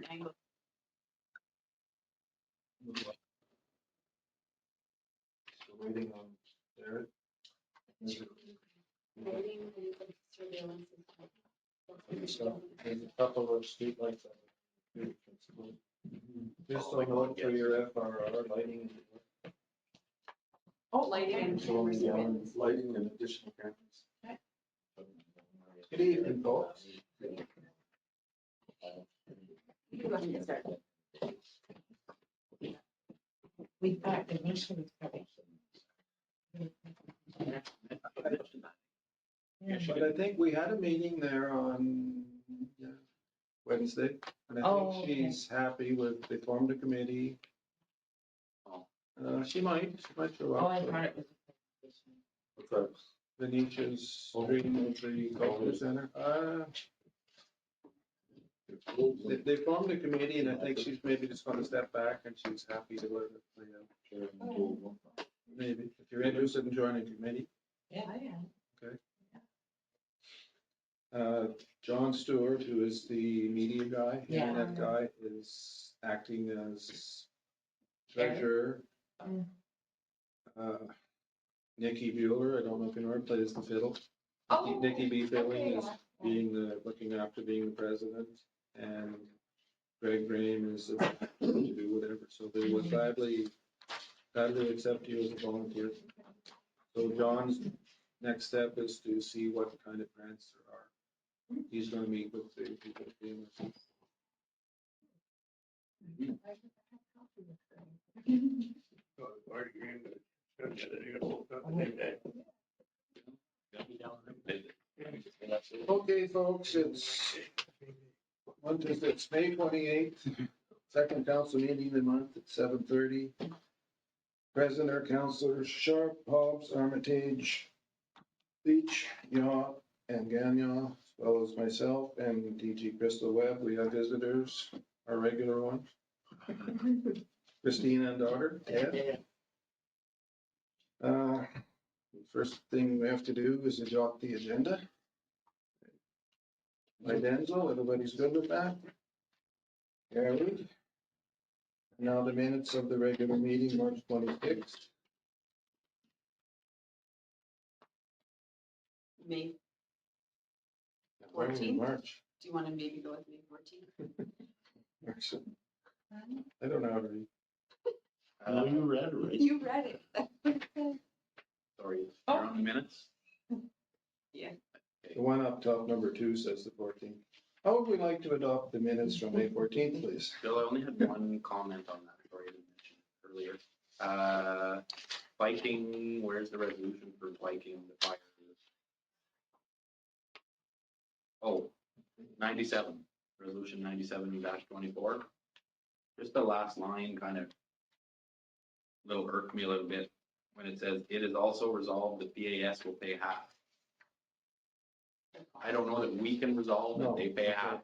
different angles. Still waiting on Derek. There's a couple of street lights. Just a note for your FRR lighting. Oh, lighting and cameras. Lighting and additional cameras. Good evening, folks. We've got initiatives coming. But I think we had a meeting there on Wednesday, and I think she's happy with, they formed a committee. She might show up. Oh, I thought it was. What's that? Venetia's stream of the culture center. They formed a committee, and I think she's maybe just going to step back, and she's happy to let it play out. Maybe if you're interested in joining a committee. Yeah, I am. Okay. John Stewart, who is the media guy, internet guy, is acting as treasurer. Nikki Bueller, I don't know if you know her, plays the fiddle. Nikki B. Filling is being looking after being the president, and Greg Graham is to do whatever. So they would gladly accept you as a volunteer. So John's next step is to see what kind of grants there are. He's going to meet with the people at the Okay, folks, it's May 28th, second council meeting of the month at 7:30. Present are councillors Sharp, Hobbs, Armitage, Leach, Yaw, and Gagnon, as well as myself and DG Crystal Webb. We have visitors, our regular ones. Christina and daughter, Ted. First thing we have to do is adopt the agenda. By Denzel, everybody's good with that? Carried. Now the minutes of the regular meeting, March 26th. May 14th. March. Do you want to maybe go with May 14th? I don't know how to read. You read it, right? You read it. Sorry, you're on the minutes? Yeah. The one up top, number 2, says the 14th. How would we like to adopt the minutes from May 14th, please? Bill, I only had one comment on that, sorry, I didn't mention it earlier. Viking, where's the resolution for Viking, the fire? Oh, 97, resolution 97-24. Just the last line kind of irked me a little bit when it says, it is also resolved that PAS will pay half. I don't know that we can resolve that they pay half.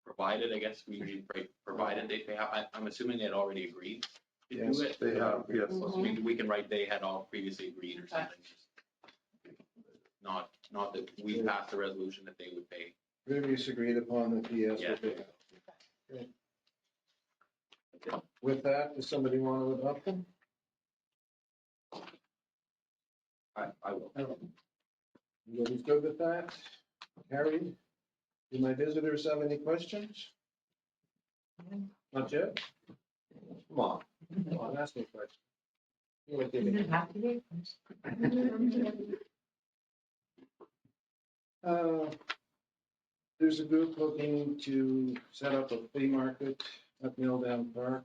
Provided, I guess we usually provided they pay half. I'm assuming they had already agreed to do it. They have, yes. So we can write they had all previously agreed or something. Not that we passed a resolution that they would pay. Previous agreed upon the PS will pay. Okay. With that, does somebody want to adopt them? I will. Everybody's good with that? Carried. Do my visitors have any questions? Not yet? Come on. Come on, ask me a question. You want to give me- Have to be. There's a group looking to set up a flea market at Mill Dam Park.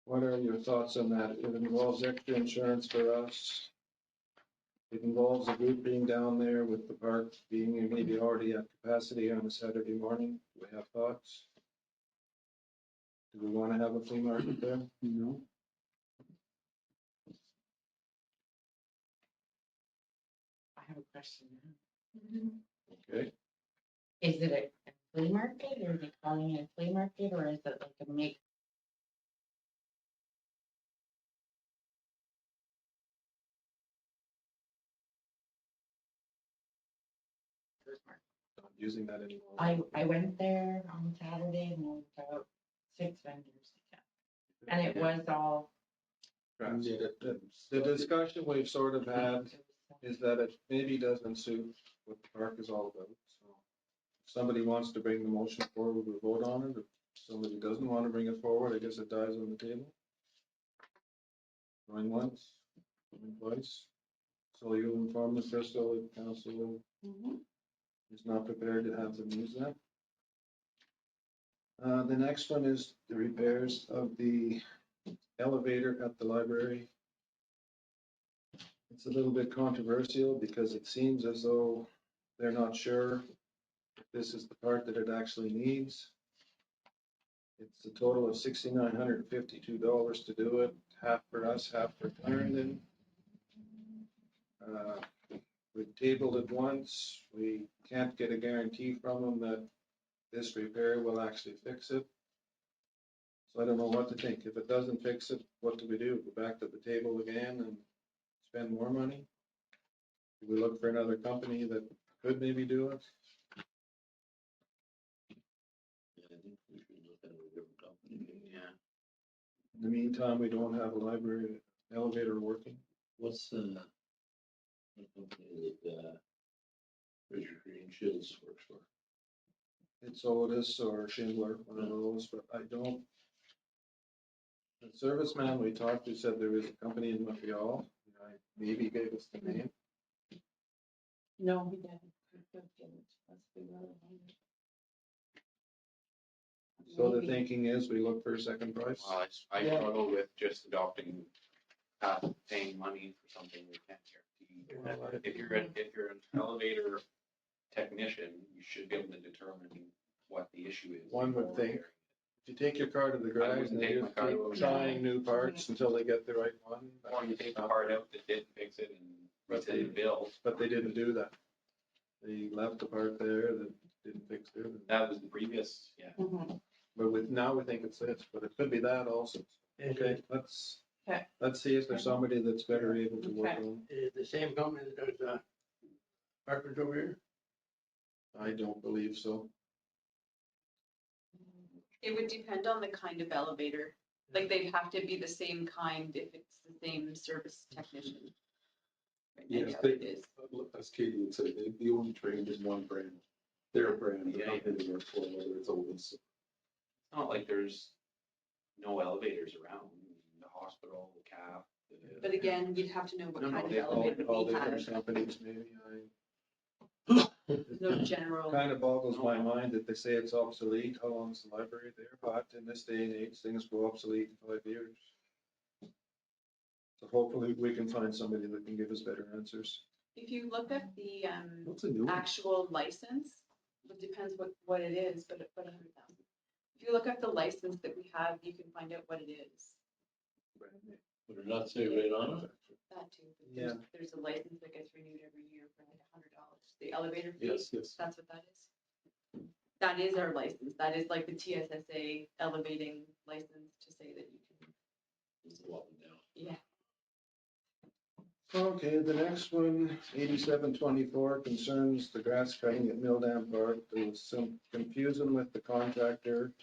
What are your thoughts on that? It involves extra insurance for us. It involves a group being down there with the park being maybe already at capacity on a Saturday morning. Do we have thoughts? Do we want to have a flea market there? No. I have a question. Okay. Is it a flea market, or is it calling it a flea market, or is it like a make? Do using that anymore. I went there on Saturday and there was about 6 vendors. And it was all. Perhaps. The discussion we've sort of had is that it maybe doesn't suit what the park is all about, so. If somebody wants to bring the motion forward, we'll vote on it. If somebody doesn't want to bring it forward, I guess it dies on the table. Going once, going twice. So you'll inform the Crystal that council is not prepared to have them use that. The next one is the repairs of the elevator at the library. It's a little bit controversial because it seems as though they're not sure if this is the part that it actually needs. It's a total of $6,952 to do it, half for us, half for Clarendon. We've tabled it once. We can't get a guarantee from them that this repair will actually fix it. So I don't know what to think. If it doesn't fix it, what do we do? Go back to the table again and spend more money? Do we look for another company that could maybe do it? Yeah, I think we should look at a different company. Yeah. In the meantime, we don't have a library elevator working. What's the company that, Richard Green Shields works for? It's Otis or Schindler, one of those, but I don't. The serviceman we talked to said there is a company in Montreal. Maybe gave us the name. No, he didn't. Let's be really honest. So the thinking is we look for a second price. Well, I struggle with just adopting, paying money for something we can't guarantee. If you're an elevator technician, you should be able to determine what the issue is. One would think. If you take your car to the garage and take they my just car to keep the trying new parts until they get the right one. Or you take the part out that didn't fix it and resend the bill. But they didn't do that. They left the part there that didn't fix it. That was the previous, yeah. But now we think it's this, but it could be that also. Okay, let's see if there's somebody that's better able to work on. Is the same company that does carpet over here? I don't believe so. It would depend on the kind of elevator. Like they'd have to be the same kind if it's the same service technician. Right, I Yes, doubt they, it is. as Katie would say, they only trained in one brand. Their brand, the company they work for, whether it's Otis. It's not like there's no elevators around, the hospital, the CAF. But again, you'd have to know what No, kind of they elevator all we have. different companies, maybe. There's no general. Kind of boggles my mind that they say it's obsolete. How long is the library there? But in this day and age, things go obsolete in 5 years. So hopefully we can find somebody that can give us better answers. If you look at the What's a new one? actual license, it depends what it is, but 100,000. If you look at the license that we have, you can find out what it is. Would it not say right on it? That too. But there's a license that gets renewed every year for like $100. The elevator fee. Yes, yes. That's what that is. That is our license. That is like the TSSA elevating license to say that you can. It's a lot down. Yeah. Okay, the next one, 8724, concerns the grass cutting at Mill Dam Park. There was some confusion with the contractor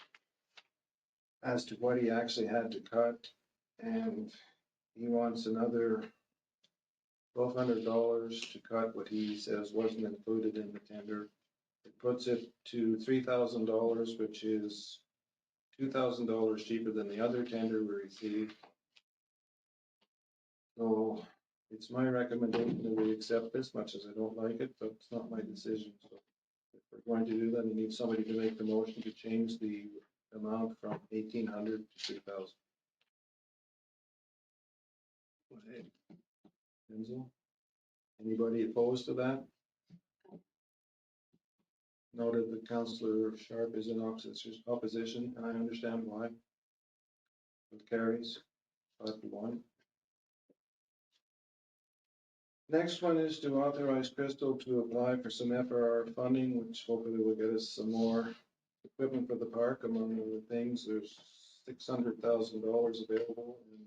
as to what he actually had to cut, and he wants another $1,200 to cut what he says wasn't included in the tender. It puts it to $3,000, which is $2,000 cheaper than the other tender we received. So it's my recommendation that we accept this, much as I don't like it, but it's not my decision. So if we're going to do that, we need somebody to make the motion to change the amount from 1,800 to 3,000. Enzo? Anybody opposed to that? Noted that Councillor Sharp is in opposition, and I understand why. It carries 5-1. Next one is to authorize Crystal to apply for some FRR funding, which hopefully will get us some more equipment for the park. Among other things, there's $600,000 available. And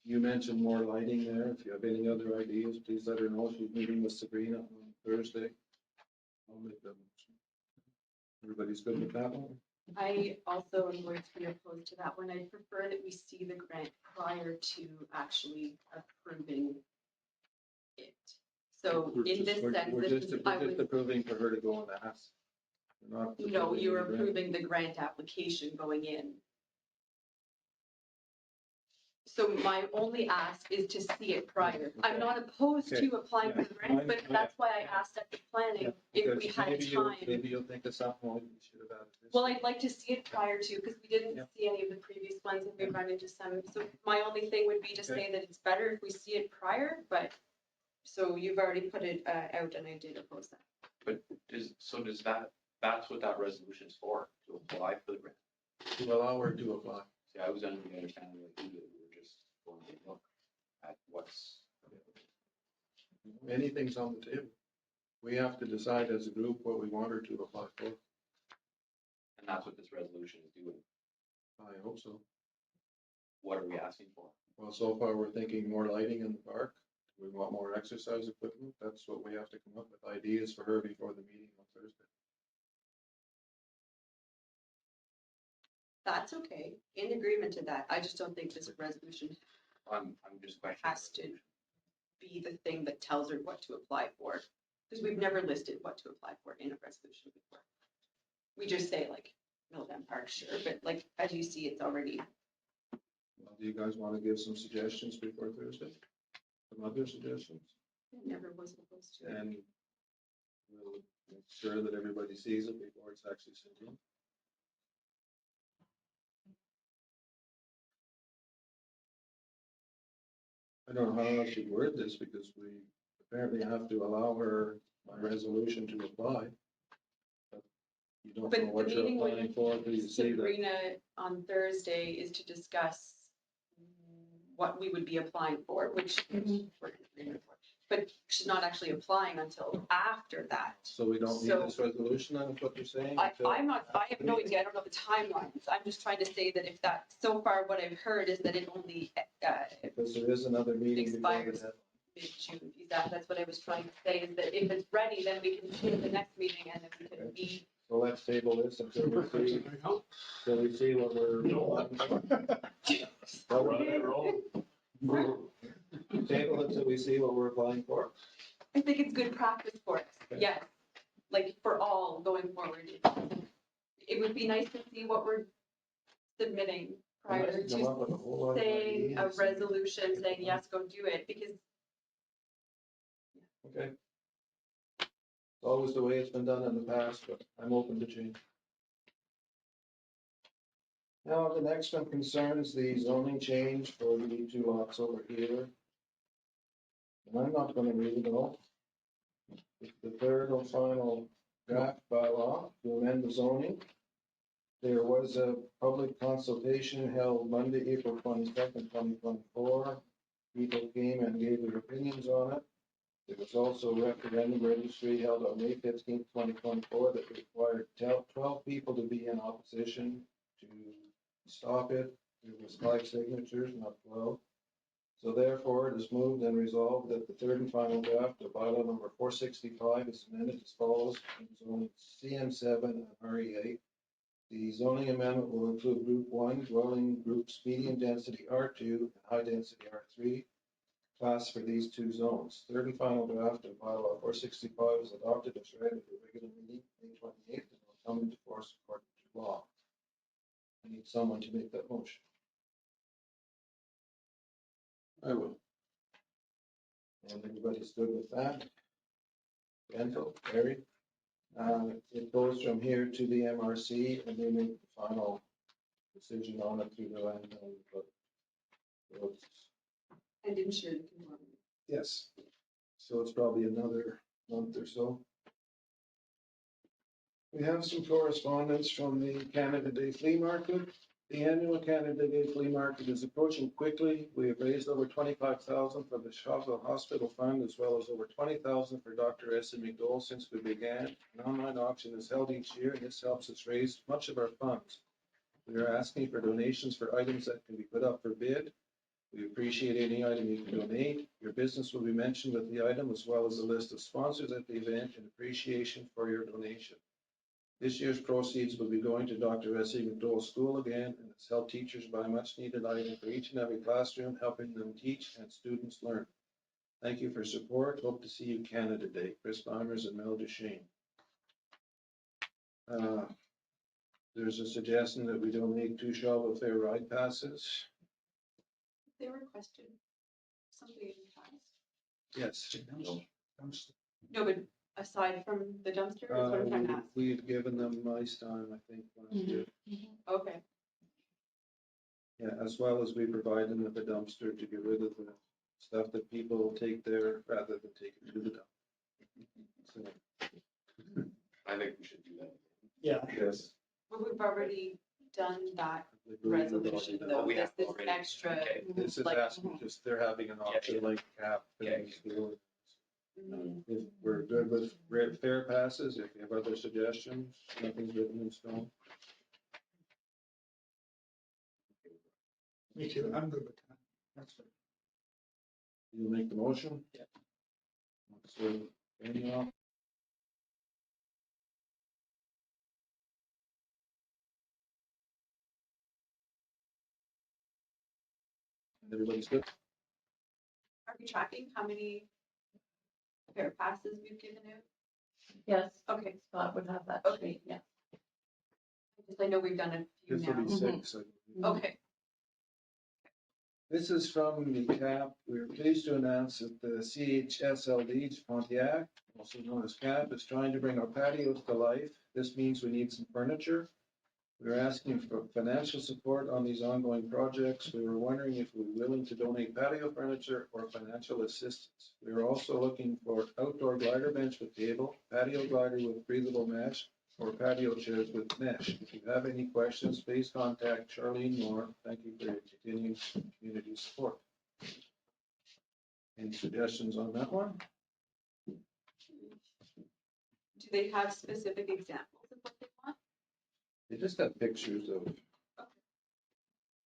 you mentioned more lighting there. If you have any other ideas, please let her know. She's meeting with Sabrina on Thursday. I'll make that motion. Everybody's good with that one? I also am going to be opposed to that one. I prefer that we see the grant prior to actually approving it. So We're in just- this we're- sense, We're this just, is, we're I just would, approving for her to go and ask. We're not no, approving you're the grant. approving the grant application going in. So my only ask is to see it prior. I'm not opposed Okay. to applying for the grant, but that's why I asked at the planning if we Because had time. maybe you'll think of something we should have added this. Well, I'd like to see it prior to, because we didn't Yeah. see any of the previous ones and we run into some. So my only thing would be to say that it's better if we see it prior, but, so you've already put it out and I did oppose that. Does that's what that resolution is for, to apply for the grant? To allow her to apply. See, I was under the understanding that we were just going to look at what's, Anything's on the table. We have to decide as a group what we want her to apply for. and that's what this resolution is doing. I hope so. What are we asking for? Well, so far, we're thinking more lighting in the park. We want more exercise equipment. That's what we have to come up with ideas for her before the meeting on Thursday. That's okay, in agreement to that. I just don't think this resolution I'm just questioning. has to be the thing that tells her what to apply for. Because we've never listed what to apply for in a resolution before. We just say like Milltown Park, sure, but like, as you see, it's already, Well, do you guys want to give some suggestions before Thursday? Some other suggestions? it never was opposed to. And we'll make sure that everybody sees it before it's actually sent in. I don't know how I should word this because we apparently have to allow her by resolution to apply. But you don't But know the what you're meeting with applying for until you see that. Sabrina on Thursday is to discuss what we would be applying for, which we're in agreement for. But she's not actually applying until after that. So we don't need So- this resolution, then, is what you're saying? I have no idea, I don't know the timelines. I'm just trying to say that if that, so far what I've heard is that it only, Because there is another meeting before the Expires. deadline. mid-June. That's what I was trying to say, is that if it's ready, then we can do the next meeting and then we can meet. So let's table this until we see what we're. Table it until we see what we're applying for. I think it's good practice for us, Okay. yes, like for all going forward. It would be nice to see what we're submitting prior Unless you come up with a whole lot to of saying a ideas. resolution saying, yes, go do it, because Okay. It's always the way it's been done in the past, but I'm open to change. Now, the next one concerns the zoning change for the two lots over here. And I'm not gonna read it all. It's the third and final draft bylaw to amend the zoning. There was a public consultation held Monday, April 22nd, 2024. People came and gave their opinions on it. There was also a referendum registry held on May 15th, 2024 that required 12 people to be in opposition to stop it. There was 5 signatures, not 12. So therefore, it is moved and resolved that the third and final draft of bylaw number 465 is amended as follows in zoning CM7 and RE8. The zoning amendment will include Group 1 dwelling groups medium density R2 and high density R3 class for these two zones. Third and final draft of bylaw 465 is adopted as read at the regular meeting May 28th and will come into force according to law. I need someone to make that motion. I will. And everybody's good with that? Benzo, Barry? It goes from here to the MRC and they make the final decision on it through the land. and ensure the conformity. Yes. So it's probably another month or so. We have some correspondence from the Canada Day Flea Market. The annual Canada Day Flea Market is approaching quickly. We have raised over 25,000 for the Shawville Hospital Fund, as well as over 20,000 for Dr. S. McDowell since we began. An online auction is held each year, and this helps us raise much of our funds. We are asking for donations for items that can be put up for bid. We appreciate any item you can donate. Your business will be mentioned with the item as well as a list of sponsors at the event in appreciation for your donation. This year's proceeds will be going to Dr. S.E. McDowell School again, and it's helped teachers buy much needed items for each and every classroom, helping them teach and students learn. Thank you for support. Hope to see you Canada Day. Chris Bombers and Mel Duchesne. There's a suggestion that we donate 2 Shawville Fair ride passes. They requested something in Yes. No, but aside from the dumpster, is what I'm trying to ask. We had given them ice time, I think, last year. Okay, Yeah, as well as we provide them with a dumpster to get rid of the stuff that people take there rather than take it to the dump. So, I think we should do that. Yeah. yes. but we've already done that I believe we've already resolution done though, we this have is already. extra. Okay. This is like- asking, just they're having an option like cap. Yeah. Mhm. If we're good with fair passes, if you have other suggestions, nothing's written in stone. Me too, I'm good with that. That's good. You make the motion? Yeah. So, anyone? Everybody's good? Are we tracking how many fair passes we've given out? Yes, Okay, Scott would have that Okay. sheet, yeah. because I know we've done a few This will now. be 6. I believe. Okay, This is from the CAP. We're pleased to announce that the CHSLD Pontiac, also known as CAP, is trying to bring our patios to life. This means we need some furniture. We're asking for financial support on these ongoing projects. We were wondering if we're willing to donate patio furniture or financial assistance. We are also looking for outdoor glider bench with table, patio glider with breathable mesh, or patio chairs with mesh. If you have any questions, please contact Charlene Moore. Thank you for your continued community support. Any suggestions on that one? do they have specific examples of what they want? They just have pictures of,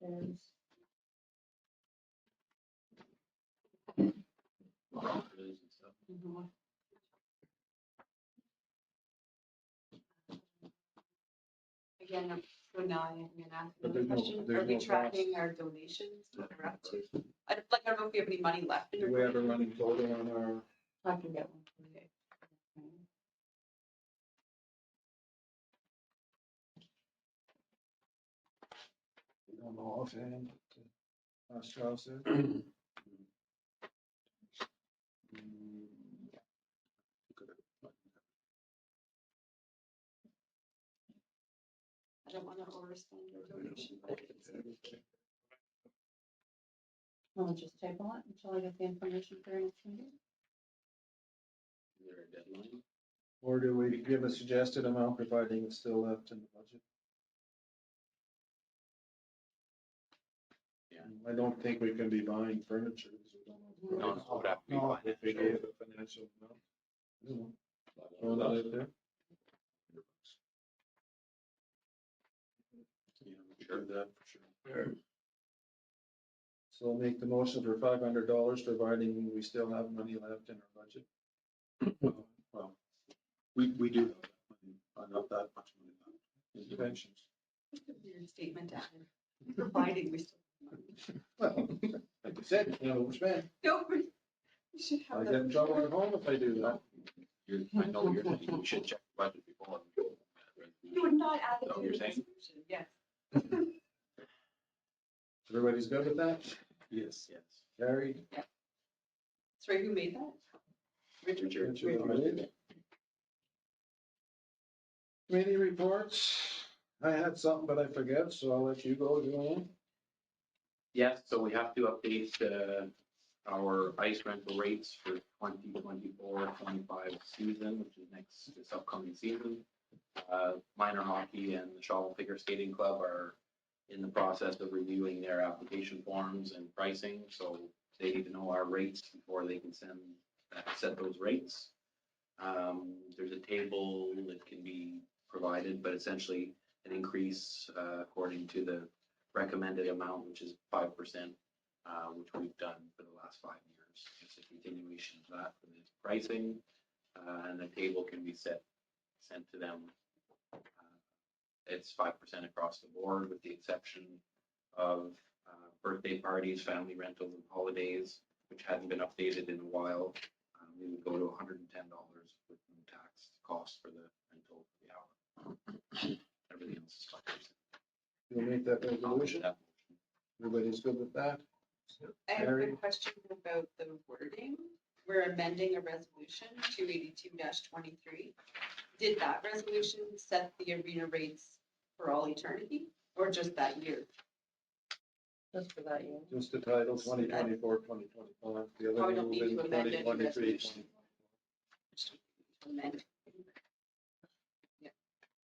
There's Rockers and stuff. Again, for now, I'm gonna ask But another there's no- question, there's are we no tracking our donations, what we're up to? I don't know if we have any money left in do our. we have a running total on our, I can get one. Okay. we don't know offhand, what Charles said? I don't wanna overspend our donation budget. We'll just table it until I get the information for our next meeting. Is there a deadline? Or do we give a suggested amount providing it's still left in the budget? Yeah. I don't think we can be buying furniture, because we don't know. the No, price. it would have to be No. If we financial. gave a financial amount. Throw that out there. Yeah, sure. Do that for sure. So I'll make the motion for $500, providing we still have money left in our budget. Well, we do have that money, not that much money left in donations. Weird statement to add, providing we still have money. Well, like you said, you know, overspend. No, we should I have get in that. trouble at home if I do that. I know you're saying we should check the budget before. You would not add Is it that to what the you're saying? resolution, yes. Everybody's good with that? Yes. Yes. Carried? Sorry, who made that? Richard. Richard, I believe. Committee reports. I had something, but I forget, so I'll let you go, Joanne. Yes, so we have to update our ice rental rates for 2024-25 season, which is this upcoming season. Minor hockey and the Shawville Figure Skating Club are in the process of reviewing their application forms and pricing, so they need to know our rates before they can set those rates. There's a table that can be provided, but essentially an increase according to the recommended amount, which is 5% which we've done for the last 5 years. It's a continuation of that for the pricing, and the table can be sent to them. It's 5% across the board, with the exception of birthday parties, family rentals, and holidays, which hadn't been updated in a while. We would go to $110 with no tax cost for the rental for the hour. Everything else is 5%. You'll make that I'll make resolution? that motion. Everybody's good with that? I have a Mary? question about the wording. We're amending a resolution, 282-23. Did that resolution set the arena rates for all eternity, or just that year? Just for that year. Just the title, 2024, 2025. The other Probably don't move need in to amend any 2023. resolution. Amend.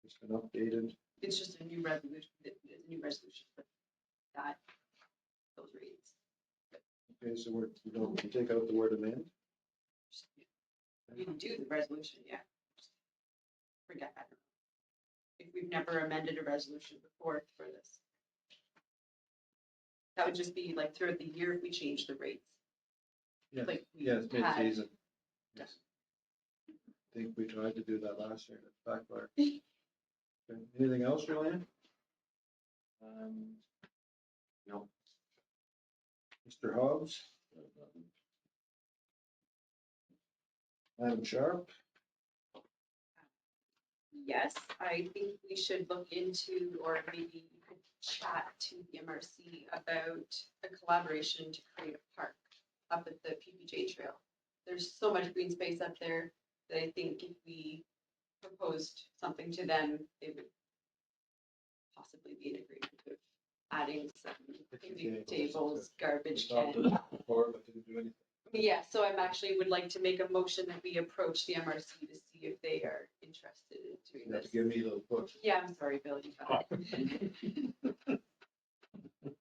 Just an updated. It's just a new resolution, for that, those rates. Okay, so we don't take out the word amend. You can do the resolution, yeah. Forget that. If we've never amended a resolution before for this. That would just be like throughout the year if we change the rates. Yes, Like we yes, had- mid-season. Yes. I think we tried to do that last year, it's backfired. Okay, anything else, Julian? No, Mr. Hobbs? Madam Sharp? Yes, I think we should look into, or maybe you could chat to the MRC about a collaboration to create a park up at the PPJ Trail. There's so much green space up there that I think if we proposed something to them, they would possibly be in agreement with adding some picnic tables, garbage We talked cans. about it before, but didn't do anything. Yeah, so I'm actually would like to make a motion that we approach the MRC to see if they are interested in doing You have this. to give me a little push. Yeah, I'm sorry, Bill, you got it.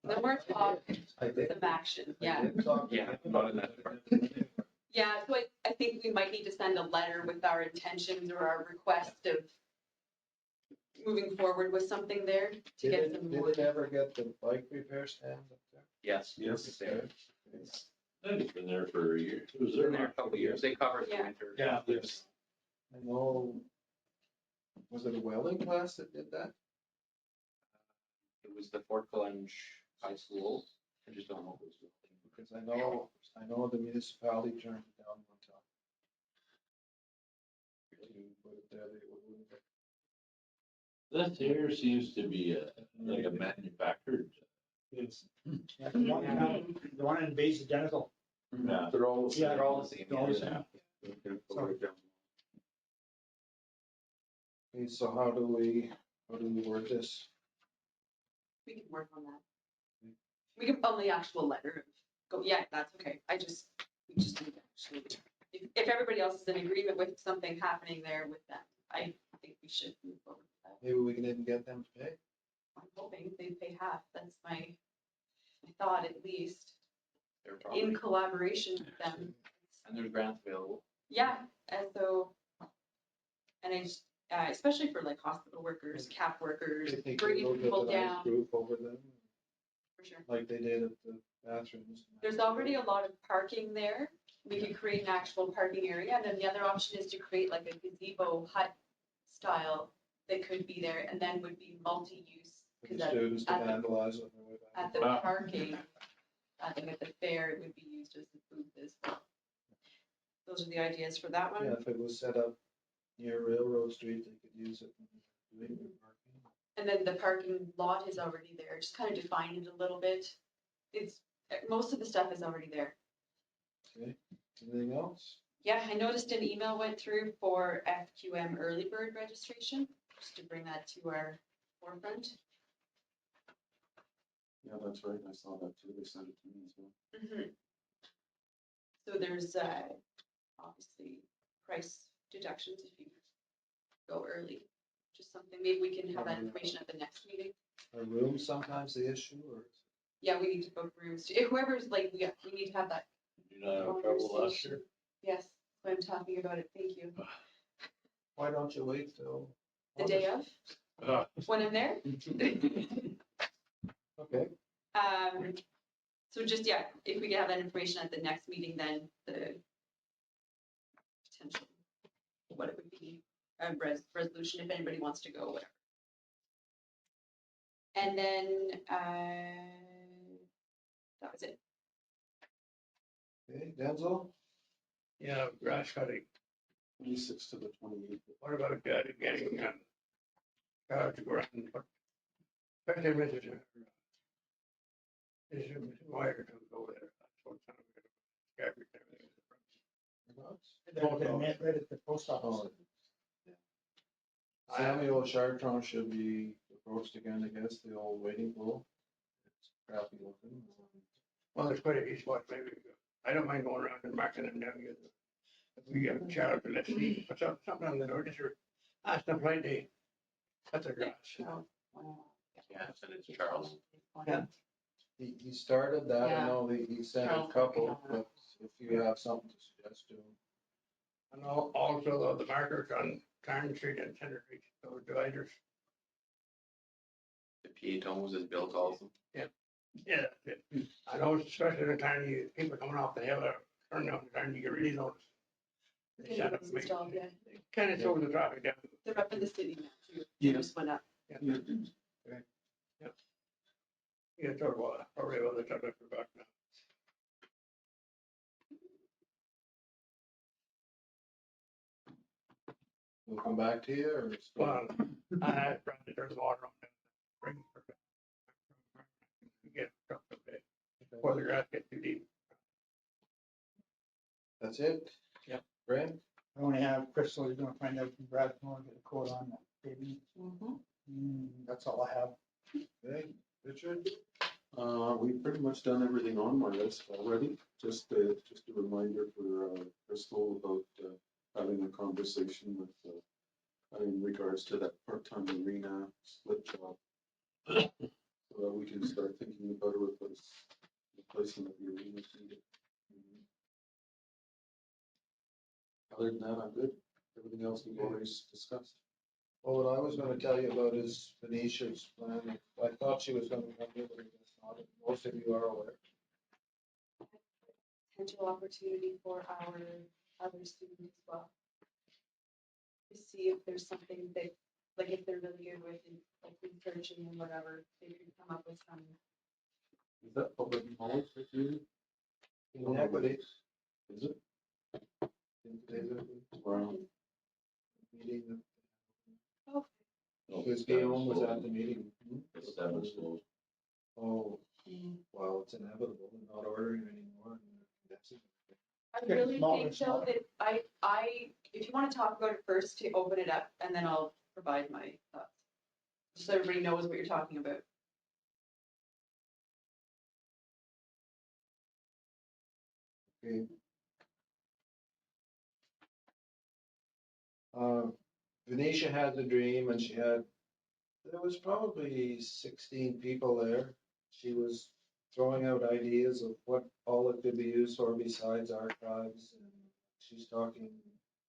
The more talk, I think. some action, I yeah. did talk to Yeah, him about about it. it. Yeah, so I think we might need to send a letter with our intentions or our request of moving forward with something there to get some Did more. it ever get the bike repair stand up there? yes. Yes. It's there. I think it's been there for a year. It was It's been there there a couple of years. They covered the Yeah. winter. Yeah. Yes. I know, was it a welding class that did that? It was the Fort College High School. I just don't know if it was. Because I know the municipality turned it down one time. To put it there, they wouldn't. This here seems to be like a manufactured. It's like the one in base identical. Yeah. They're all the same. Yeah. They're all the same. They're all the same. Okay, so how do we word this? We can work on that. We can, on the actual letter, go, yeah, that's okay. We just need to actually, if everybody else is in agreement with something happening there with them, I think we should move forward with that. Maybe we can even get them to pay. I'm hoping they pay half. That's my thought at least, They're in probably, collaboration with them. and there's grants available. Yeah, and so, and I just, especially for like hospital workers, cap workers, They think bringing they'll put people the nice down, roof over them, for sure. like they did at the bathrooms. There's already a lot of parking there. We could create an actual parking area, and then the other option is to create like a gazebo hut style that could be there and then would be multi-use. For Because the students to at the- vandalize on their way back. at the parking, I think at the fair, it would be used as a booth as well. Those are the ideas for that Yeah, one. if it was set up near Railroad Street, they could use it when they're doing their parking. And then the parking lot is already there, just kind of define it a little bit. It's, most of the stuff is already there. Okay, anything else? Yeah, I noticed an email went through for FQM early bird registration, just to bring that to our forefront. Yeah, that's right, I saw that too, they sent it to me as well. So there's obviously price deductions if you go early. Just something, maybe we can have that information at the next meeting. Are rooms sometimes the issue, or? Yeah, we need to book rooms. Whoever's like, yeah, we need to have that. You not have trouble last year? Yes, I'm talking about it. Thank you. Why don't you wait till? The day of, when I'm there. Okay, So just, yeah, if we could have that information at the next meeting, then the potential, what it would be, a resolution, if anybody wants to go, whatever. And then, that was it. Okay, Denzel? Yeah, grass cutting. 26 to the 28th. What about getting, to go around and put, especially with it, is wire to go there. That's what kind of, garbage and everything. They're met right at the post office. Samuel Chartron should be approached again, I guess, the old waiting pool. It's crappy looking. Well, there's quite a few spots, maybe. I don't mind going around and marking them down. If we have a child, let's see, put something on the door, just ask them right day. That's a grass. Yeah, and it's Charles. Yeah. He started that, I Yeah. know he sent a Charles couple, working on but if you have something to suggest to him. And also the markers on Tarn Street and Center Street, those dividers. The Pieto's is built also. Yeah, that's it. I know, especially the time you, people coming off the hill or turning down the turn, you can really notice. They set up, Installed, yeah. kind of slow the traffic down. They're up in the city now, too. Yeah. Just went up. Yeah, sort of, probably other time I forgot now. We'll come back to you, or? Well, I had tried to turn the water on. Bring it for- Get it trucked someday, before the grass gets too deep. That's it? Yep. Brent? I only have Crystal, you're gonna find out from Brad Moore, get a quote on that paving. That's all I have. Okay, Richard? We've pretty much done everything on my list already. Just a reminder for Crystal about having a conversation with, in regards to that part-time arena split job. So that we can start thinking about a replacement of the arena. Other than that, I'm good. Everything else we've already discussed. Well, what I was gonna tell you about is Venetia's plan. I thought she was gonna come here, but I guess not. Most of you are aware. Potential opportunity for our other students as well. To see if there's something that, like, if they're really good with, like, researching and whatever, they could come up with some. Is that public knowledge with you? Inequity. Is it? In today's Wow. meeting, Oh, because Guillaume was at the meeting. It's seven schools. Oh, well, it's inevitable. They're not ordering anymore. And they're condensing everything. I Okay, really smaller, think so smaller. that if you want to talk about it first, to open it up, and then I'll provide my thoughts. Just so everybody knows what you're talking about. Okay. Venetia had the dream, and there was probably 16 people there. She was throwing out ideas of what all it could be used for besides archives. And she's talking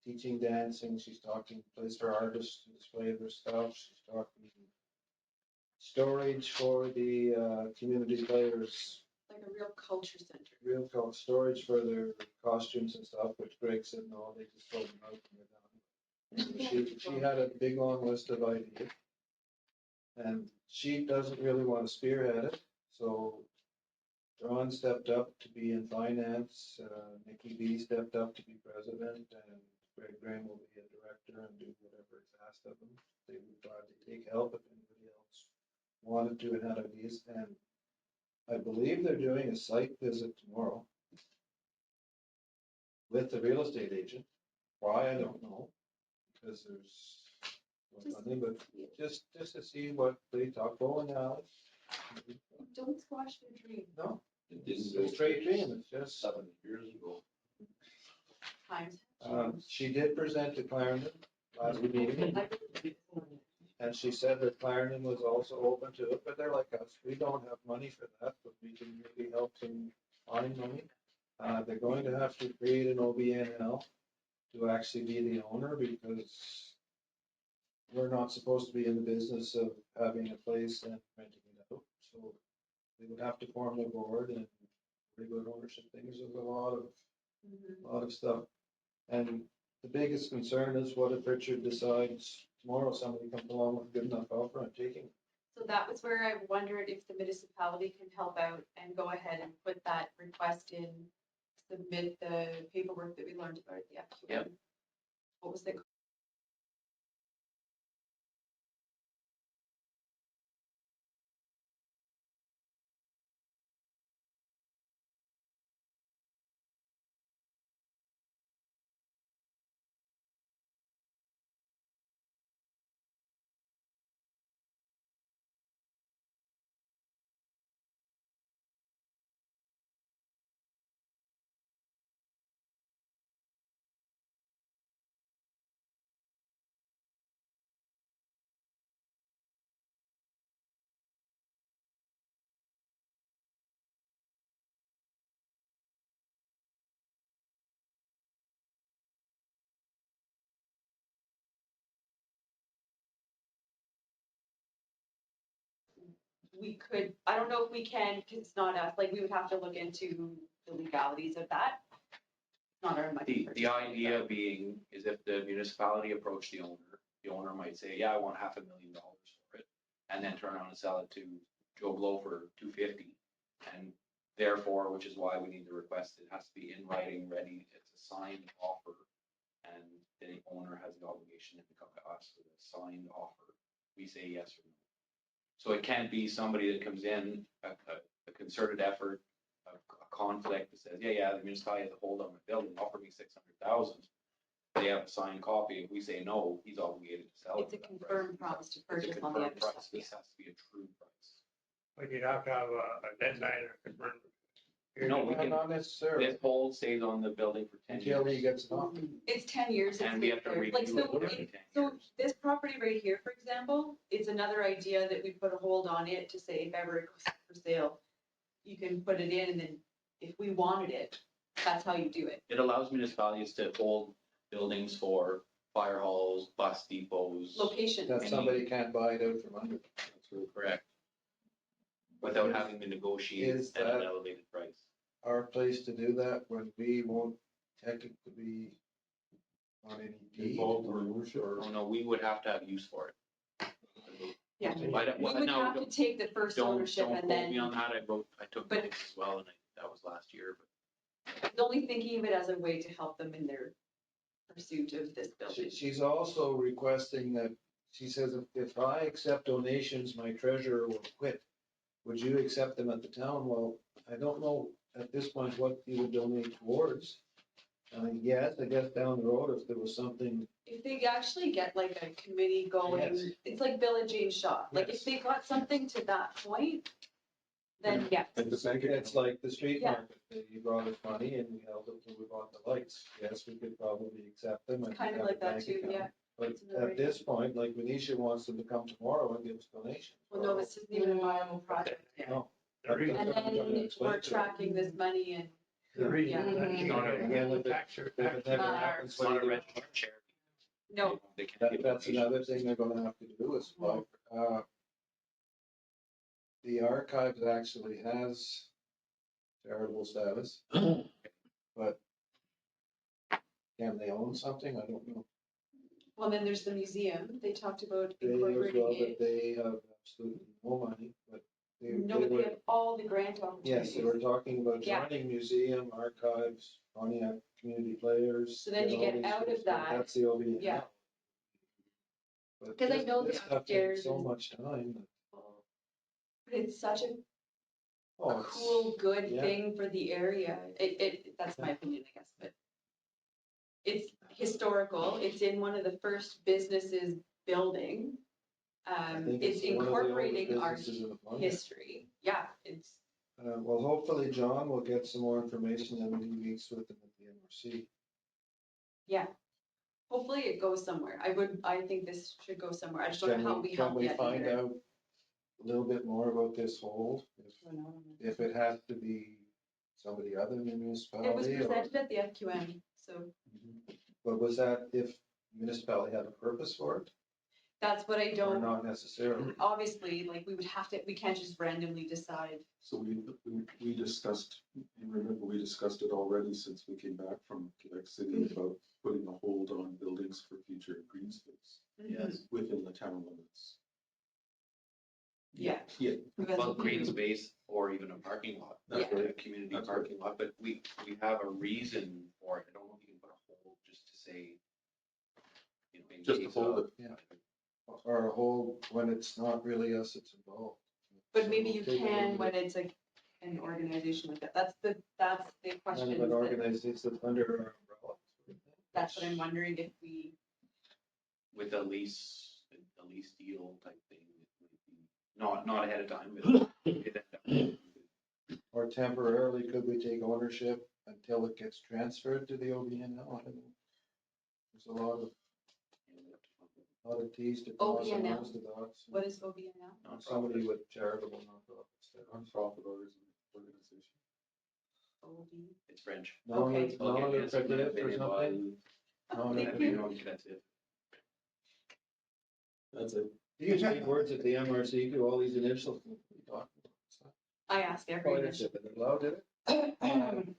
teaching dancing. She's talking place for artists to display their stuff. She's talking storage for the community players. Like a real culture center. Real storage for their costumes and stuff, which Greg said, no, they just throw them out when they're done. She had a big long list of ideas. And she doesn't really want to spearhead it, so John stepped up to be in finance, Nikki B stepped up to be president, and Greg Graham will be a director and do whatever is asked of them. They would gladly take help if anybody else wanted to and had ideas, and I believe they're doing a site visit tomorrow with the real estate agent. Why, I don't know, because there's no funding, but just to see what they talk about now. Don't squash their dream. No, It it's didn't a go straight dream, it's just, 7 years ago. Times. she did present to Clarendon last meeting, and she said that Clarendon was also open to it, but they're like us, we don't have money for that, but we can really help them find money. They're going to have to create an OBNL to actually be the owner, because we're not supposed to be in the business of having a place and renting it out, so they would have to form a board and about ownership things, there's a lot Mhm. of stuff. And the biggest concern is what if Richard decides tomorrow somebody comes along with a good enough offer, I'm taking it. So that was where I wondered if the municipality can help out and go ahead and put that request in, submit the paperwork that we learned about at the FQM. Yep. What was the we could, I don't know if we can, because it's not us, like, we would have to look into the legalities of that. It's not our money. The idea being is if the municipality approached the owner might say, yeah, I want $500,000 for it. And then turn around and sell it to Joe Blow for $250. And therefore, which is why we need to request, it has to be in writing, ready, it's a signed offer. And the owner has the obligation to come to us with a signed offer. We say yes or no. So it can't be somebody that comes in, a concerted effort, a conflict that says, yeah, the municipality has a hold on my building, offer me 600,000. They have a signed copy. If we say no, he's obligated to sell it. It's a confirmed promise to It's purchase a on the other confirmed side. price. This has to be a true price. But you'd have to have a deadline or confirm. No, we can, Not necessarily, this hold stays on the building for 10 until he years. gets an offer. It's 10 years. And we have to review Like, so, it every 10 so years. this property right here, for example, is another idea that we put a hold on it to say if ever it goes up for sale, you can put it in, and then if we wanted it, that's how you do it. It allows municipalities to hold buildings for fire halls, bus depots. Locations. That somebody can't buy it out from under. That's right. Correct. Without having to negotiate Is at an that- elevated price. Our place to do that when we won't technically be on any deed. Involved in ownership. Oh, no, we would have to have use for it. Yeah. But, We would have to take the first ownership don't and quote me then, on that. I took But- notes as well, and that was last year, but. I was only thinking of it as a way to help them in their pursuit of this building. She's also requesting that, she says, if I accept donations, my treasurer will quit. Would you accept them at the town? Well, I don't know at this point what you would donate towards. Yes, I guess down the road, if there was something, If they actually get like a committee going, Yes. it's like Bill and Jane Shaw, like if Yes. they got something to that point, then yes. At the bank it's like the street Yeah. market, you brought us money and we held it till we bought the lights. Yes, we could probably accept them. and Kind of have like a that bank too, account. yeah. But It's another at this point, like Venetia wants them to come tomorrow and give us donations. Well, no, this isn't even a viable project yet. No. The reason- And then we're tracking this money and, The reason that Yeah. she Not a- again, if it- tax her, If it tax never Not happens, It's not what a do you do? registered charity. no, They can't give That's donations. another thing they're gonna have to do is apply. The archives actually has charitable status, but can they own something? I don't know. well, then there's the museum, they talked about They as incorporating well, but it. they have absolutely no money, but No, but they were, have all the grant opportunities. yes, they were talking about Yeah. joining museum, archives, Pontiac community players. So then you all get these out things, of but that. That's the OB. Yeah. But 'Cause I this- know the this stuff upstairs takes so is- much time. that- But it's such a Oh, it's- cool, good yeah. thing for the area. That's my opinion, I guess, but it's historical. It's in one of the first businesses building. I think It's one of the oldest incorporating our businesses in the Pontiac. history. Yeah, it's, Well, hopefully John will get some more information and he meets with them at the NRC. yeah. Hopefully it goes somewhere. I think this should go somewhere. I just don't Can know how we can help we yet find either. out a little bit more about this hold? If it has to be somebody other than the It was municipality? or- presented at the FQM, so But was that if municipality had a purpose for it? That's what I or don't, not necessarily. obviously, like, we would have to, we can't just randomly decide. So we discussed, and remember, we discussed it already since we came back from Quebec City about putting a hold on buildings for future green space Yes. within the town limits. Yeah. Yeah. Well, green space or even a parking lot, That's a right. community That's parking lot, but we have a reason for it. I don't know if you can put a hold just to say. You know, in Just to case hold of- it. Yeah. Or a whole, when it's not really us, it's involved. But So maybe we'll you take a can little when bit- it's like an organization like that. That's the question. Kind of an organization under our umbrella. That's what I'm wondering if we, With a lease deal type thing. It might be- Not ahead of time, but it- Or temporarily, could we take ownership until it gets transferred to the OBNL? I don't know. There's a lot of Ts to cross and OBNL? Ls to dots. what is OBN now? Somebody with charitable nonprofits. Nonprofit organization. OB. It's French. Okay. Non-lucrative or something. Thank That's it. That's it. You use big words at the MRC, do all these initials. What are you talking about? It's not I ask every partnership, and they're allowed to.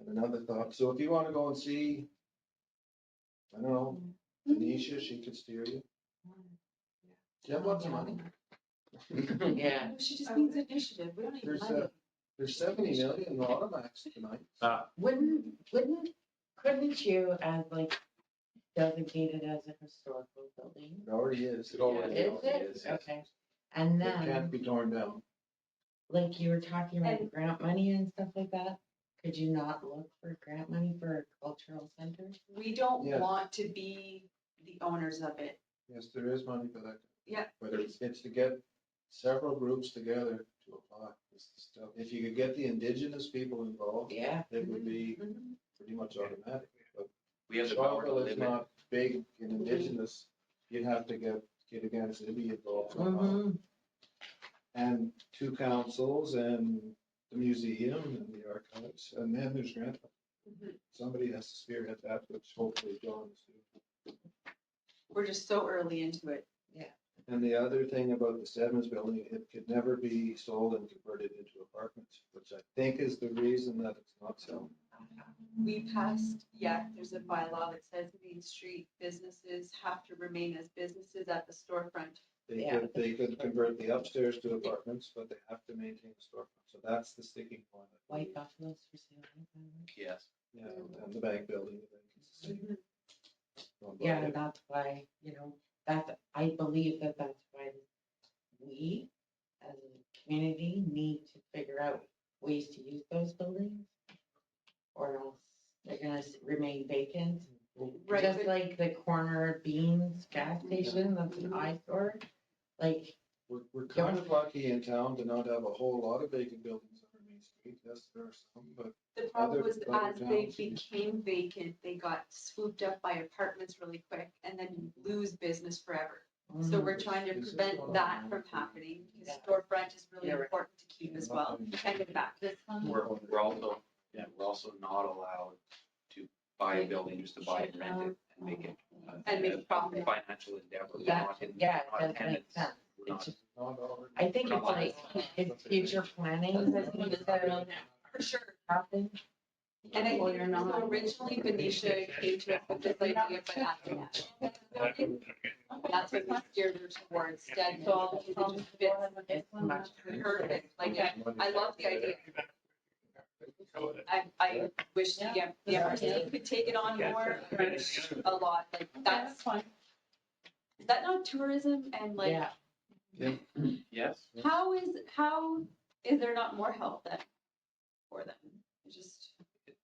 And another thought, so if you wanna go and see, I don't know, Anisha, she could steer you. Jim, what's the money? Yeah. She just needs initiative. We don't need There's money. There's 70 million in automax tonight. Couldn't you as like designated as a historical building? It already is. It already Is Yes, it? yes. Okay. And It can't then, be torn down. like you were talking about And- grant money and stuff like that, could you not look for grant money for a cultural center? We don't Yeah. want to be the owners of it. Yes, there is money for that. Yeah. But it's to get several groups together to apply. It's the stuff. If you could get the indigenous people involved, Yeah. it would be Mhm. pretty much automatic. But We have the power to Shawville is limit. not big in indigenous. You'd have to get against Libby involved somehow. Mhm. And two councils and the museum and the archives, and then there's grant. Mhm. Somebody has to spearhead that, which hopefully John is doing. We're just so early into it. And the other thing about the Stebbins building, it could never be sold and converted into apartments, which I think is the reason that it's not selling. We passed, there's a bylaw that says Main Street businesses have to remain as businesses at the storefront. They could convert the upstairs to apartments, but they have to maintain the storefront. So that's the sticking point. White buffaloes for sale. right, by the way? Yes. Yeah, and the bank building, I think is the same. Yeah, and that's why, I believe that that's why we, as a community, need to figure out ways to use those buildings. Or else they're gonna remain vacant, Right, just but like the corner Beans gas station, that's an eyesore. Like, We're kind of lucky in town to not have a whole lot of vacant buildings on Main Street. Yes, there are some, but the problem Other- was other as they towns. became vacant, they got swooped up by apartments really quick and then you lose business forever. So we're trying to This is prevent one that of from them. happening, because Yeah. storefront is really You're right. important to keep as well, and in back. We're also not allowed to buy a building just to buy and rent it and make it. And make profit. a Financial endeavor. We're That, not in- yeah, it not does make tenants. sense. We're It's not- just, not all. I think We're it's not like, it's future planning that needs to For sure. happen. And I think so originally Benicia came to us with this idea, but after that. That's what we steered her towards, instead, so it just fits It's much. perfect, like, I love the idea. I wish the MRC could take it on more, I wish a lot, like, that's fine. Is that not tourism and like, Yeah, Yes, how is there not more help then for them? It's just,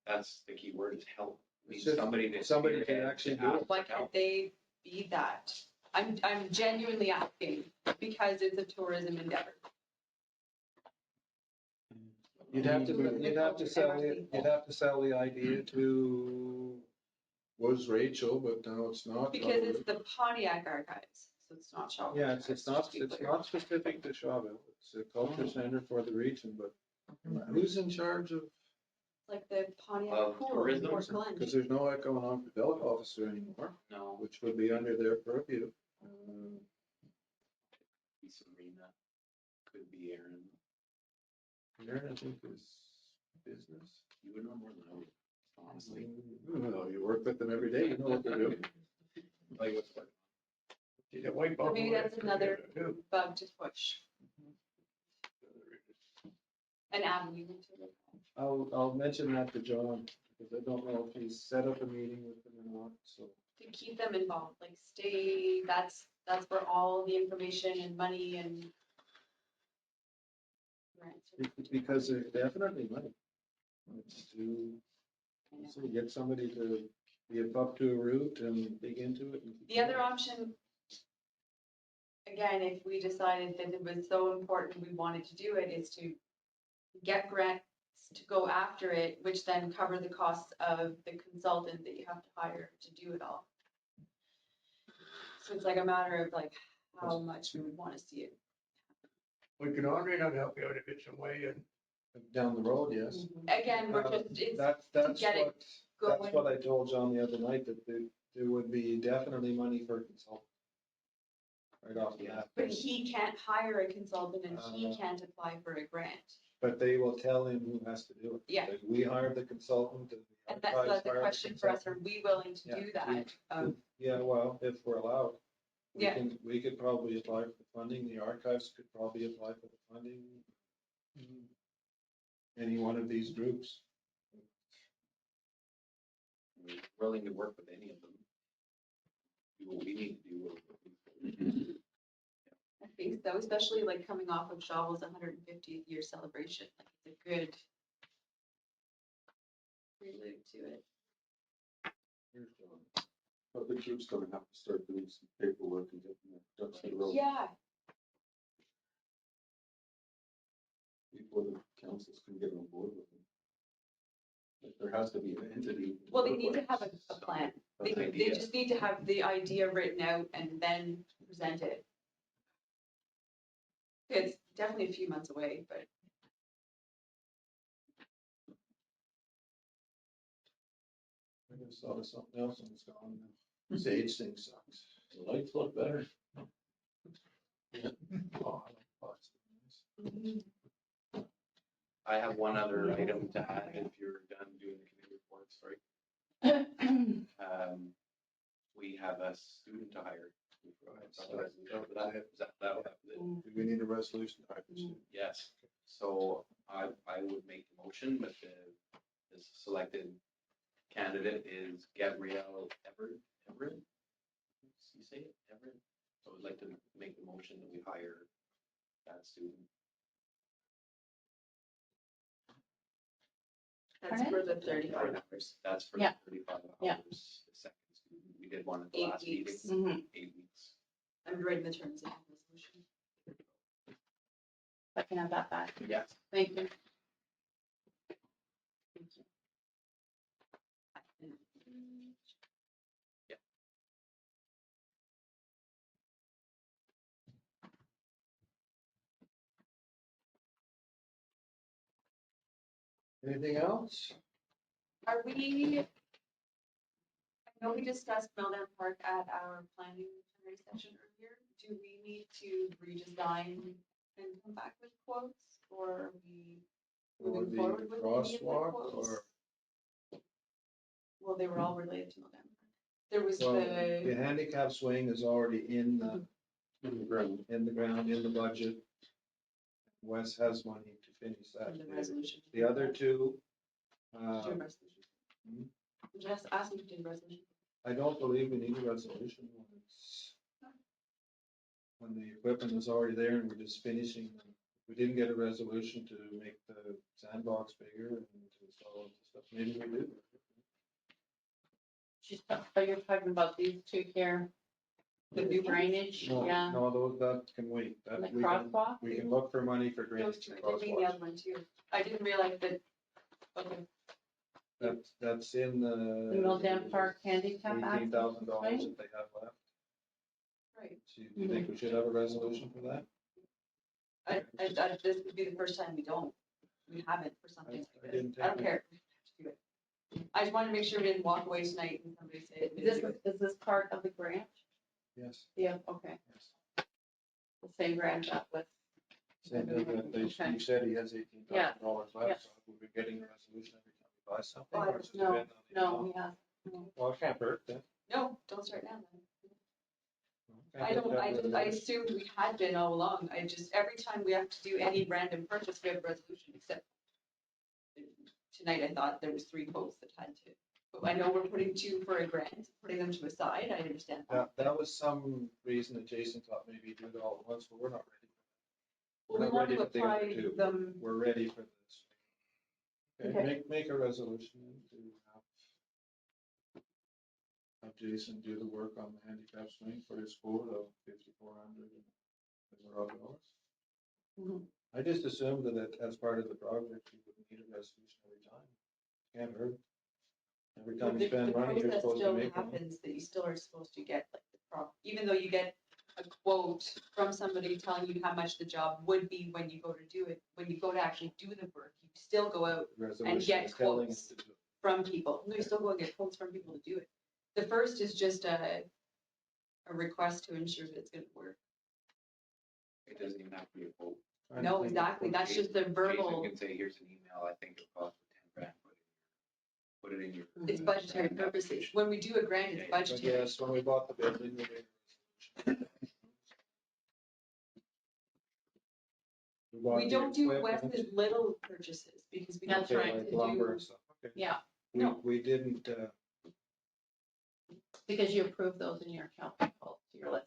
that's the key word is help. We It's need just somebody to. somebody can spearhead, actually to do it. ask why for can't help. they be that? I'm genuinely asking, because it's a tourism endeavor. You'd have to sell the idea to, was Rachel, but now it's not. Because it's the Pontiac Archives, so it's not Shawville. Yeah, it's not Just to be clear. specific to Shawville. It's a culture center for the region, but who's in charge of, Like the Pontiac Of pool, tourism, Fort Glen. because there's no economic development officer anymore, No, which would be under their purview. Be Serena, could be Aaron. Aaron, I think is business. You would know more than I would, honestly. No, you work with them every day, you know what they're doing. Like what's what? See the white So bubble. maybe that's another bug to push, an avenue to look at. I'll mention that to John, because I don't know if he's set up a meeting with them or not, so. To keep them involved, like stay, that's where all the information and money and grants are. Because there's definitely money. It's to, so get somebody to be up to a root and dig into it. The other option, again, if we decided that it was so important we wanted to do it, is to get grants to go after it, which then cover the costs of the consultant that you have to hire to do it all. So it's like a matter of like how much we would want to see it. We can Andre not help you out if it's some way and Down the road, yes. Again, we're just, it's That's get it what, going. that's what I told John the other night, that there would be definitely money for a consultant. Right off the bat. But he can't hire a consultant and he Uh, can't apply for a grant. But they will tell him who has to do it. Yeah. Like, we hired the consultant. And that's the question for us, are we willing to do that? Yeah, well, if we're allowed. Yeah. We could probably apply for the funding, the archives could probably apply for the funding. Any one of these groups. We're willing to work with any of them. Do what we need to do. What we need to do. I think so, especially like coming off of Shawville's 150th year celebration, like it's a good prelude to it. Here's John. But the group's gonna have to start doing some paperwork and getting their ducks in a row Yeah, before the councils can get on board with them. Like, there has to be an entity. well, they need to have a plan. They idea. just need to have the idea written out and then present it. It's definitely a few months away, but I just thought of something else and it's gone now. This age thing sucks. The lights look better. Oh, I like pots. I have one other item to add if you're done doing the committee reports, sorry. We have a student to hire. That'll happen. Do we need a resolution to hire this? Yes, so I would make the motion, but the selected candidate is Gabrielle Everett. You say it, Everett? So I'd like to make the motion that we hire that student. that's for the 35 hours. That's for Yeah. 35 hours. Yeah. The second student, we did one at the 8 last meeting, weeks. 8 weeks. I'm writing the terms of the resolution. I can have that back. Yes. Thank you. Anything else? Are we, I know we discussed Meldown Park at our planning committee session earlier. Do we need to redesign and come back with quotes, or are we Or moving the forward with any of the crosswalk, quotes? or, Well, they were all related to Meldown Park. There was well, the the, handicap swing is already in the ground. in the budget. Wes has money to finish that. the resolution. The other two, Do a resolution. hmm? I'm just asking to do a resolution. I don't believe we need a resolution when it's, when the equipment is already there and we're just finishing them. We didn't get a resolution to make the sandbox bigger and to install the stuff. Maybe we do. But you're talking about these two here, The the new ones? drainage, No, yeah, no, those, that can wait. and That the we can, crosswalk. we can look for money for Those drainage two, and I did mean the crosswalks. other one too. I didn't realize that, okay, That's in The the. Milldam Park handicap $18,000 access, that right? they have left. right. So do you think we should have a resolution for that? This would be the first time we don't, we haven't for something I like didn't this. I don't take care. We have to do it. I just wanted to make sure we didn't walk away tonight and somebody say. Is this part of the grant? Yes. Yeah, okay. Yes. The same grant up with, Same thing that they, Okay. you said he has $18,000 Yeah. left, so we'll be getting a resolution every time we buy something. Oh, or does it no, depend on the no, amount? we have, Well, it can't hurt then. No, don't start now then. Can't I hurt don't, to have I a just, I resolution. assumed we had been all along. I just, every time we have to do any random purchase, we have a resolution, except tonight I thought there was 3 quotes that had to. But I know we're putting 2 for a grant, putting them to a side. I understand that. That was some reason that Jason thought maybe do it all at once, but we're not ready. Well, We're we not want ready to with the other apply two. them, We're ready for this. Okay, Okay. make a resolution to have Jason do the work on the handicap swing for his quote of $5,400. Mhm. I just assumed that as part of the project, you wouldn't need a resolution every time. Can't hurt. Every time you spend money, you're process supposed to still make one. happens that you still are supposed to get like the even though you get a quote from somebody telling you how much the job would be when you go to do it, when you go to actually do the work, you still go out Resolution get is telling quotes. us to do it. from people. No, you still go and get quotes from people to do it. The first is just a request to ensure that it's gonna work. It doesn't even have to be a quote. Trying to No, think of exactly. That's just the verbal, Jason can say, here's an email, I think it'll cost $10,000, put it in your. it's budgetary purposes. When we do a grant, it's But budgetary. yes, when we bought the building, we made a resolution. bought We the don't do equipment. Wes's little purchases because we don't That's try right. to Like lumber do. and stuff. Okay. yeah, We didn't, because you approve those in your account, your list.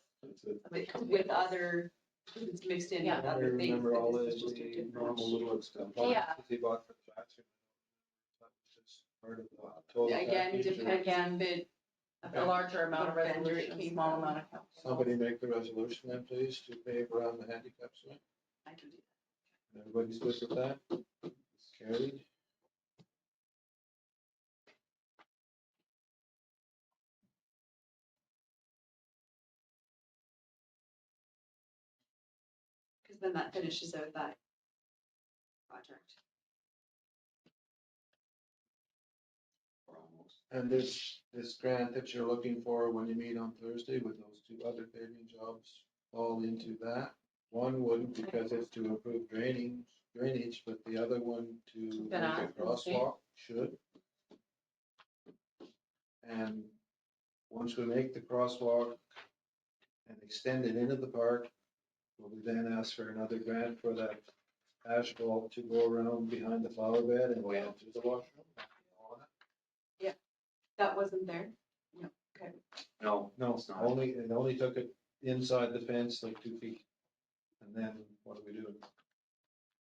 With other, because it's mixed in with Yeah. I other things. remember but all this the is just a different- normal little stuff. Yeah. He bought for the bathroom. That was just part of the total Again, package, or depends if it, A larger amount of What vendor it resolution, came small from. amount of help. Somebody make the resolution then, please, to pave around the handicap swing. I can do that. Everybody's good with that? Carried. Because then that finishes out that project. Or almost. And this grant that you're looking for when you meet on Thursday with those 2 other paving jobs fall into that. One wouldn't because it's to improve drainage, but the other one to make Gonna a ask and see. crosswalk should. And once we make the crosswalk and extend it into the park, will we then ask for another grant for that asphalt to go around behind the flower bed and down to the washroom? That wasn't there? No, okay. No, No, it's not. it only took it inside the fence like 2 feet. And then what do we do?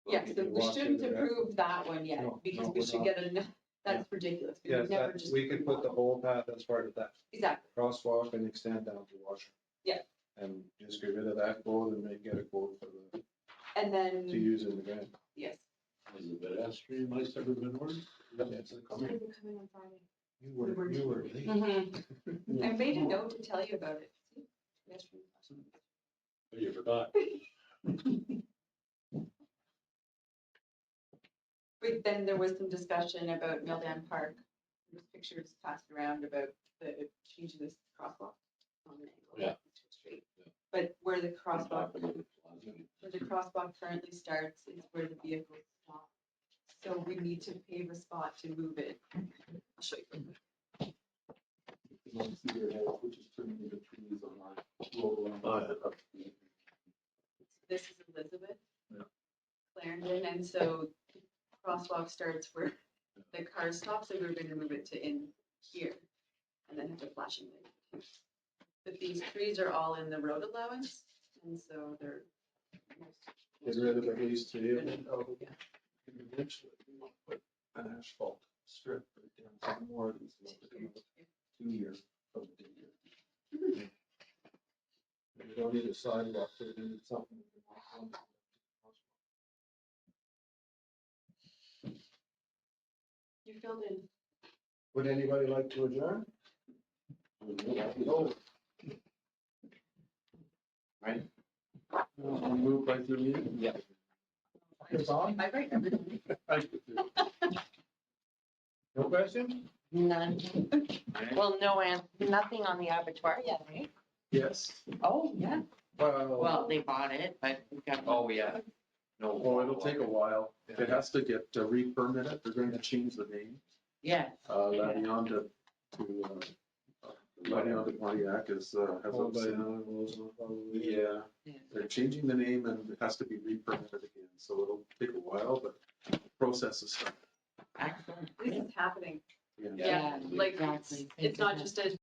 Yes, You so we walk through shouldn't the grass. approve that one yet, No, because no, we we're should not. get a, that's ridiculous. We Yes, would never that, just. we could put the whole path as part of that Exactly, crosswalk and extend down to washroom. Yeah. And just get rid of that quote and get a quote for and to then, use in the grant. yes. Has the pedestrian lights ever been ordered? That's coming. Coming on Friday. You were late. I made a note to tell you about it. Yesterday. Oh, you forgot. But then there was some discussion about Milldam Park. There was pictures passed around about the changing this crosswalk on an angle. Yeah. Straight. But where the crosswalk currently starts is where the vehicles stop. So we need to pave a spot to move it. I'll show you. Which is turning into trees on our road. This is Elizabeth. Yeah. Clarendon, and so crosswalk starts where the car stops, and we're gonna move it to in here. And then have a flashing light. But these trees are all in the road allowance, and so they're. Get rid of at least 3 of them. Yeah. And eventually we want to put an asphalt strip right down some more of these. 2 years from the day. We don't need a sidewalk, so we need something. we can walk on. You filled in. Would anybody like to adjourn? No. Right? Move right through the meeting? Yeah. It's on? I write everything. No question? None. Well, no, and nothing on the abattoir yet, right? Yes. Oh, yeah. Well, Well, they bought it, but we got. Oh, yeah. No. Oh, it'll take a while. It has to get re-permitted. They're going to change the name. Yes. Lavion to Lavion de Pontiac has Owned by some. Alan Wilson, probably. Yeah, they're changing the name and it has to be re-permitted again, so it'll take a while, but the process is starting. Excellent. This is happening. Yeah. Yeah, like, exactly. it's not just a